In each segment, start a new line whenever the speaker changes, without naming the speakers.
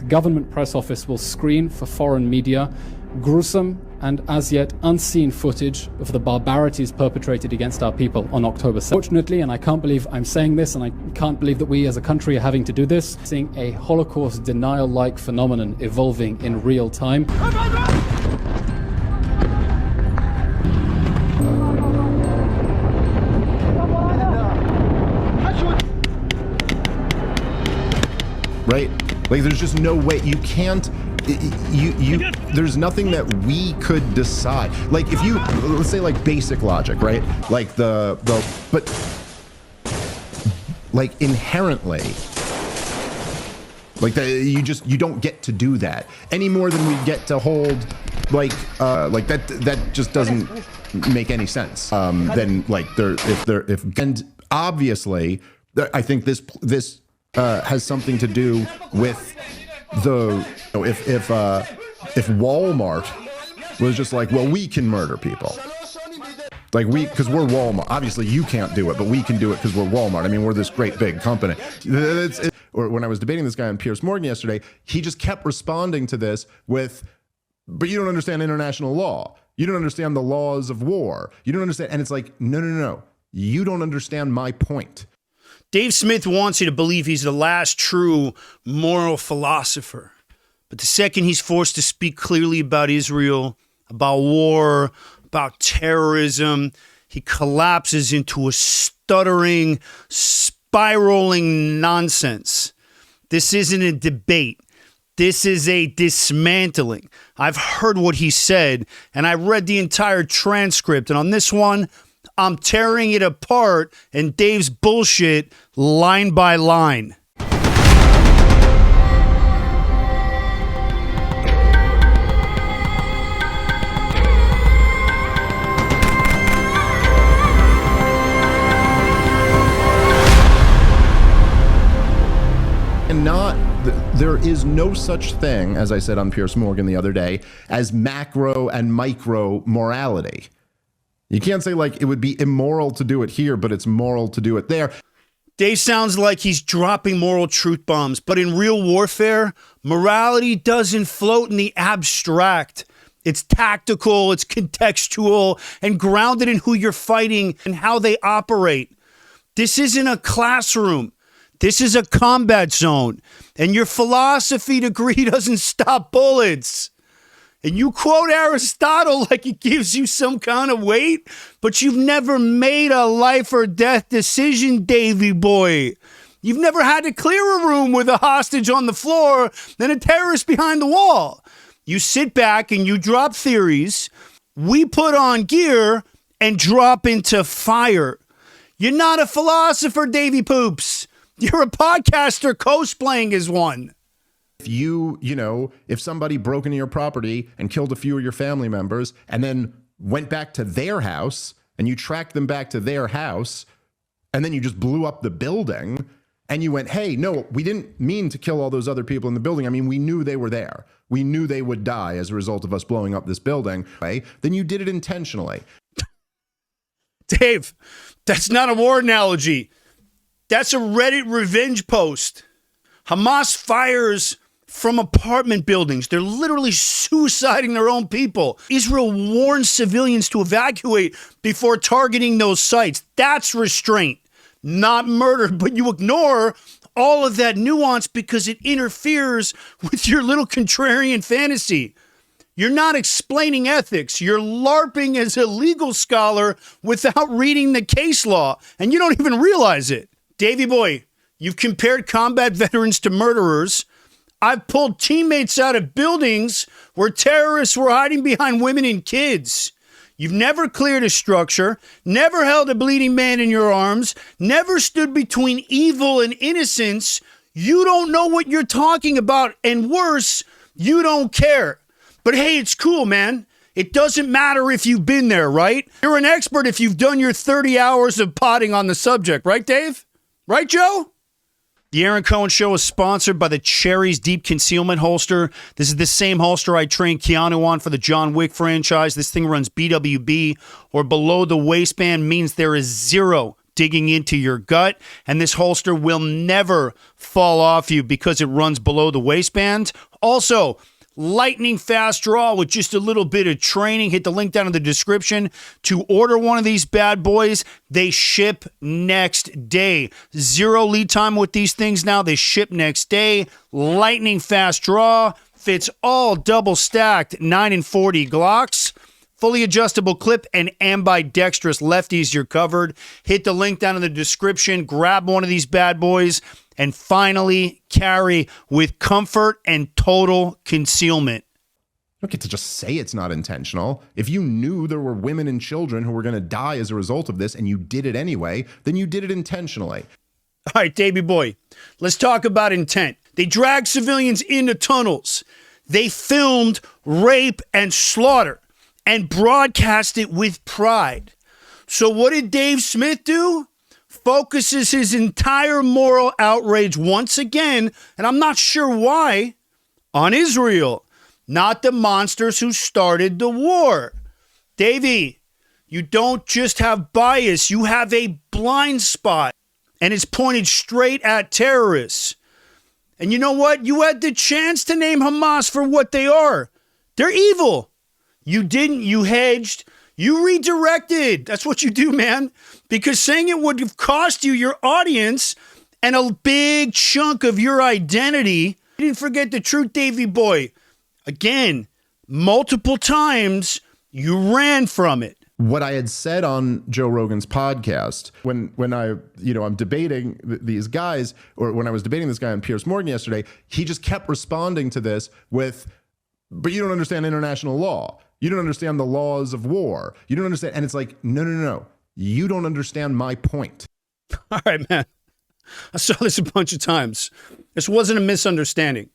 government press office will screen for foreign media gruesome and as yet unseen footage of the barbarities perpetrated against our people on October 7th. Fortunately, and I can't believe I'm saying this, and I can't believe that we as a country are having to do this, seeing a Holocaust denial-like phenomenon evolving in real time.
Right? Like, there's just no way. You can't, there's nothing that we could decide. Like, if you, let's say, like, basic logic, right? Like, but, like, inherently, like, you don't get to do that any more than we get to hold, like that just doesn't make any sense. Then, like, and obviously, I think this has something to do with if Walmart was just like, well, we can murder people, like because we're Walmart. Obviously, you can't do it, but we can do it because we're Walmart. I mean, we're this great big company. Or when I was debating this guy on Piers Morgan yesterday, he just kept responding to this with, but you don't understand international law. You don't understand the laws of war. You don't understand. And it's like, no. You don't understand my point.
Dave Smith wants you to believe he's the last true moral philosopher. But the second he's forced to speak clearly about Israel, about war, about terrorism, he collapses into a stuttering, spiraling nonsense. This isn't a debate. This is a dismantling. I've heard what he said, and I read the entire transcript. And on this one, I'm tearing it apart, and Dave's bullshit line by line.
And there is no such thing, as I said on Piers Morgan the other day, as macro and micro morality. You can't say, like, it would be immoral to do it here, but it's moral to do it there.
Dave sounds like he's dropping moral truth bombs, but in real warfare, morality doesn't float in the abstract. It's tactical, it's contextual, and grounded in who you're fighting and how they operate. This isn't a classroom. This is a combat zone, and your philosophy degree doesn't stop bullets. And you quote Aristotle like it gives you some kind of weight, but you've never made a life or death decision, Davy boy. You've never had to clear a room with a hostage on the floor and a terrorist behind the wall. You sit back and you drop theories. We put on gear and drop into fire. You're not a philosopher, Davy Poops. You're a podcaster cosplaying as one.
If if somebody broke into your property and killed a few of your family members and then went back to their house and you tracked them back to their house and then you just blew up the building and you went, hey, no, we didn't mean to kill all those other people in the building. I mean, we knew they were there. We knew they would die as a result of us blowing up this building. Right? Then you did it intentionally.
Dave, that's not a war analogy. That's a Reddit revenge post. Hamas fires from apartment buildings. They're literally suiciding their own people. Israel warns civilians to evacuate before targeting those sites. That's restraint, not murder. But you ignore all of that nuance because it interferes with your little contrarian fantasy. You're not explaining ethics. You're LARPing as a legal scholar without reading the case law, and you don't even realize it. Davey boy, you've compared combat veterans to murderers. I've pulled teammates out of buildings where terrorists were hiding behind women and kids. You've never cleared a structure, never held a bleeding man in your arms, never stood between evil and innocence. You don't know what you're talking about, and worse, you don't care. But hey, it's cool, man. It doesn't matter if you've been there, right? You're an expert if you've done your 30 hours of potting on the subject, right, Dave? Right, Joe? The Aaron Cohen Show is sponsored by the Cherry's Deep Concealment Holster. This is the same holster I trained Keanu on for the John Wick franchise. This thing runs BWB, or below the waistband, means there is zero digging into your gut, and this holster will never fall off you because it runs below the waistband. Also, lightning fast draw with just a little bit of training. Hit the link down in the description to order one of these bad boys. They ship next day. 0 lead time with these things now. They ship next day. Lightning fast draw. Fits all double stacked 9 and 40 Glocks. Fully adjustable clip and ambidextrous lefties. You're covered. Hit the link down in the description. Grab one of these bad boys. And finally, carry with comfort and total concealment.
You don't get to just say it's not intentional. If you knew there were women and children who were going to die as a result of this and you did it anyway, then you did it intentionally.
All right, Davey boy, let's talk about intent. They dragged civilians into tunnels. They filmed rape and slaughter and broadcast it with pride. So what did Dave Smith do? Focuses his entire moral outrage once again, and I'm not sure why, on Israel, not the monsters who started the war. Davey, you don't just have bias, you have a blind spot, and it's pointed straight at terrorists. And you know what? You had the chance to name Hamas for what they are. They're evil. You didn't. You hedged. You redirected. That's what you do, man. Because saying it would have cost you your audience and a big chunk of your identity. You didn't forget the truth, Davey boy. Again, multiple times you ran from it.
What I had said on Joe Rogan's podcast when I'm debating these guys, or when I was debating this guy on Piers Morgan yesterday, he just kept responding to this with, but you don't understand international law. You don't understand the laws of war. You don't understand. And it's like, no. You don't understand my point.
All right, man. I saw this a bunch of times. This wasn't a misunderstanding.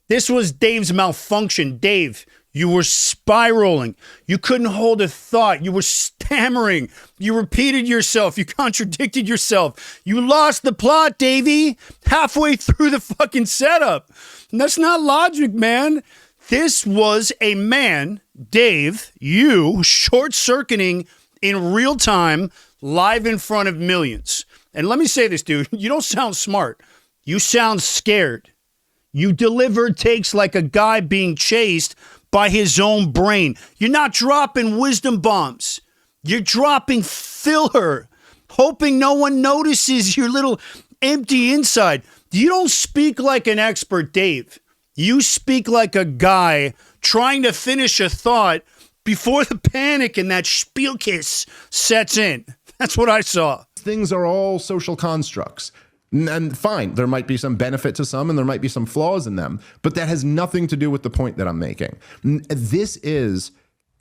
This was Dave's malfunction. Dave, you were spiraling. You couldn't hold a thought. You were stammering. You repeated yourself. You contradicted yourself. You lost the plot, Davey, halfway through the fucking setup. And that's not logic, man. This was a man, Dave, you, short-circuiting in real time, live in front of millions. And let me say this, dude. You don't sound smart. You sound scared. You deliver takes like a guy being chased by his own brain. You're not dropping wisdom bombs. You're dropping filler, hoping no one notices your little empty inside. You don't speak like an expert, Dave. You speak like a guy trying to finish a thought before the panic and that Spielkiss sets in. That's what I saw.
Things are all social constructs. And fine, there might be some benefit to some and there might be some flaws in them, but that has nothing to do with the point that I'm making. This is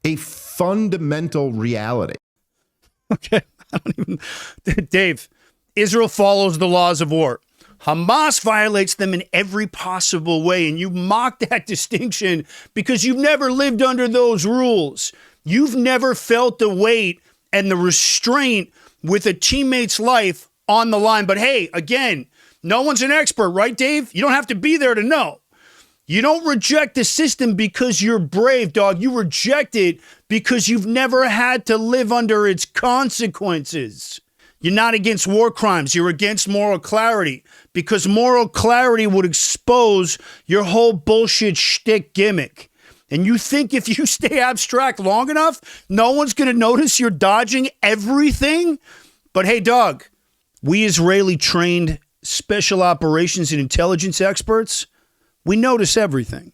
a fundamental reality.
Okay. Dave, Israel follows the laws of war. Hamas violates them in every possible way, and you mock that distinction because you've never lived under those rules. You've never felt the weight and the restraint with a teammate's life on the line. But hey, again, no one's an expert, right, Dave? You don't have to be there to know. You don't reject the system because you're brave, dog. You reject it because you've never had to live under its consequences. You're not against war crimes. You're against moral clarity because moral clarity would expose your whole bullshit shtick gimmick. And you think if you stay abstract long enough, no one's going to notice you're dodging everything? But hey, dog, we Israeli trained special operations and intelligence experts, we notice everything.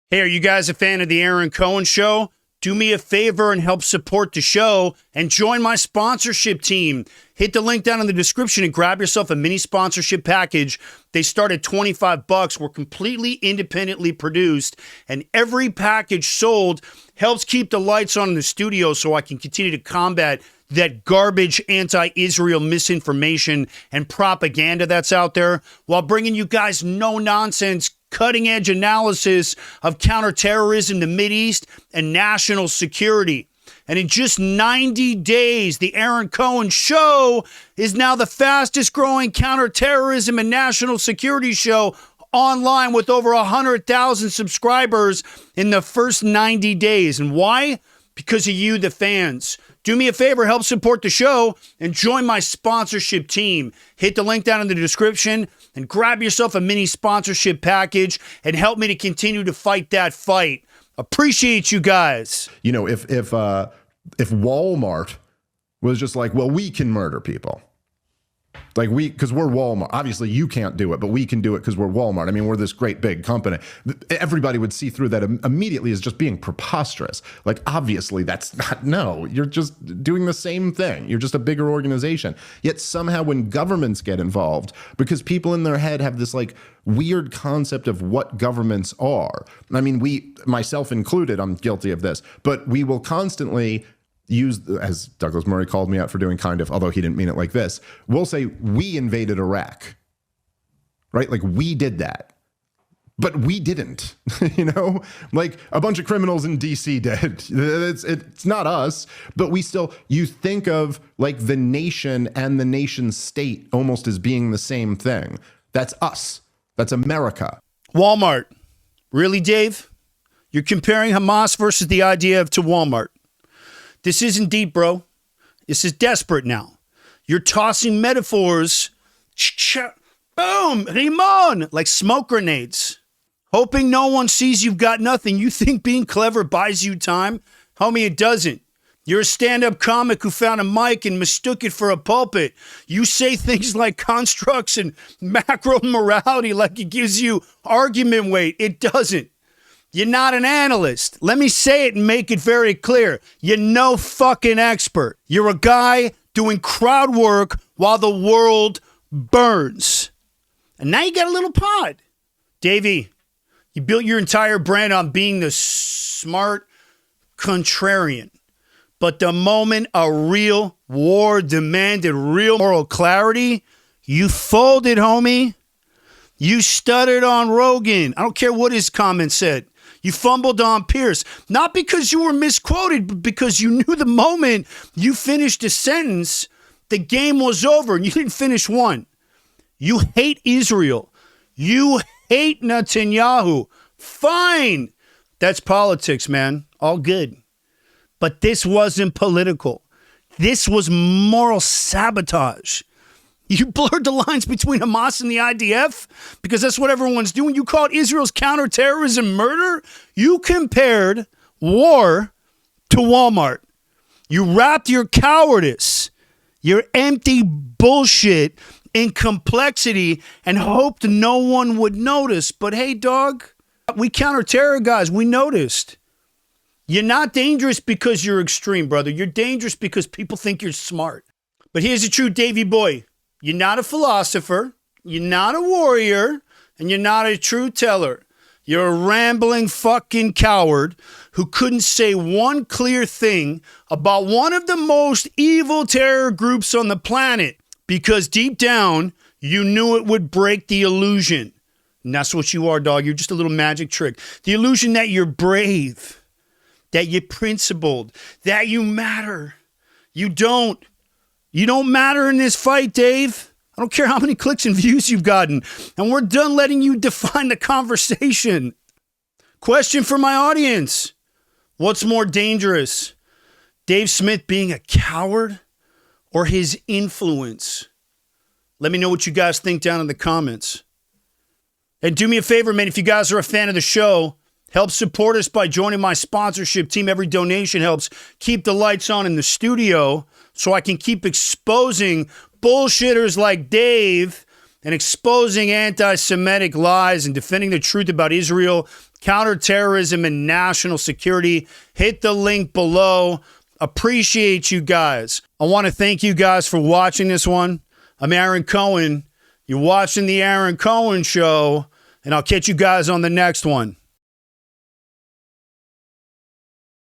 Hey, are you guys a fan of the Aaron Cohen Show? Do me a favor and help support the show and join my sponsorship team. Hit the link down in the description and grab yourself a mini sponsorship package. They start at $25. We're completely independently produced, and every package sold helps keep the lights on in the studio so I can continue to combat that garbage anti-Israel misinformation and propaganda that's out there while bringing you guys no-nonsense, cutting-edge analysis of counterterrorism, the Mideast, and national security. And in just 90 days, the Aaron Cohen Show is now the fastest-growing counterterrorism and national security show online with over 100,000 subscribers in the first 90 days. And why? Because of you, the fans. Do me a favor, help support the show and join my sponsorship team. Hit the link down in the description and grab yourself a mini sponsorship package and help me to continue to fight that fight. Appreciate you guys.
You know, if Walmart was just like, well, we can murder people. Like because we're Walmart. Obviously, you can't do it, but we can do it because we're Walmart. I mean, we're this great big company. Everybody would see through that immediately as just being preposterous. Like, obviously, that's not, no, you're just doing the same thing. You're just a bigger organization. Yet somehow when governments get involved, because people in their head have this like weird concept of what governments are. I mean, myself included, I'm guilty of this, but we will constantly use, as Douglas Murray called me out for doing, kind of, although he didn't mean it like this, we'll say we invaded Iraq, right? Like we did that, but we didn't, you know, like a bunch of criminals in DC did. It's not us, but we still, you think of like the nation and the nation state almost as being the same thing. That's us. That's America.
Walmart. Really, Dave? You're comparing Hamas versus the IDF to Walmart. This isn't deep, bro. This is desperate now. You're tossing metaphors, boom, Rimon, like smoke grenades, hoping no one sees you've got nothing. You think being clever buys you time? Homie, it doesn't. You're a stand-up comic who found a mic and mistook it for a pulpit. You say things like constructs and macro morality like it gives you argument weight. It doesn't. You're not an analyst. Let me say it and make it very clear. You're no fucking expert. You're a guy doing crowd work while the world burns. And now you got a little pod. Davey, you built your entire brand on being the smart contrarian. But the moment a real war demanded real moral clarity, you folded, homie. You stuttered on Rogan. I don't care what his comments said. You fumbled on Pierce, not because you were misquoted, but because you knew the moment you finished a sentence, the game was over and you didn't finish one. You hate Israel. You hate Netanyahu. Fine. That's politics, man. All good. But this wasn't political. This was moral sabotage. You blurred the lines between Hamas and the IDF because that's what everyone's doing. You called Israel's counterterrorism murder. You compared war to Walmart. You wrapped your cowardice, your empty bullshit in complexity and hoped no one would notice. But hey, dog, we counterterror guys. We noticed. You're not dangerous because you're extreme, brother. You're dangerous because people think you're smart. But here's the truth, Davey boy. You're not a philosopher, you're not a warrior, and you're not a truth teller. You're a rambling fucking coward who couldn't say one clear thing about one of the most evil terror groups on the planet because deep down, you knew it would break the illusion. And that's what you are, dog. You're just a little magic trick. The illusion that you're brave, that you're principled, that you matter. You don't. You don't matter in this fight, Dave. I don't care how many clicks and views you've gotten. And we're done letting you define the conversation. Question for my audience. What's more dangerous? Dave Smith being a coward or his influence? Let me know what you guys think down in the comments. And do me a favor, man, if you guys are a fan of the show, help support us by joining my sponsorship team. Every donation helps keep the lights on in the studio so I can keep exposing bullshitters like Dave and exposing anti-Semitic lies and defending the truth about Israel, counterterrorism, and national security. Hit the link below. Appreciate you guys. I want to thank you guys for watching this one. I'm Aaron Cohen. You're watching The Aaron Cohen Show, and I'll catch you guys on the next one.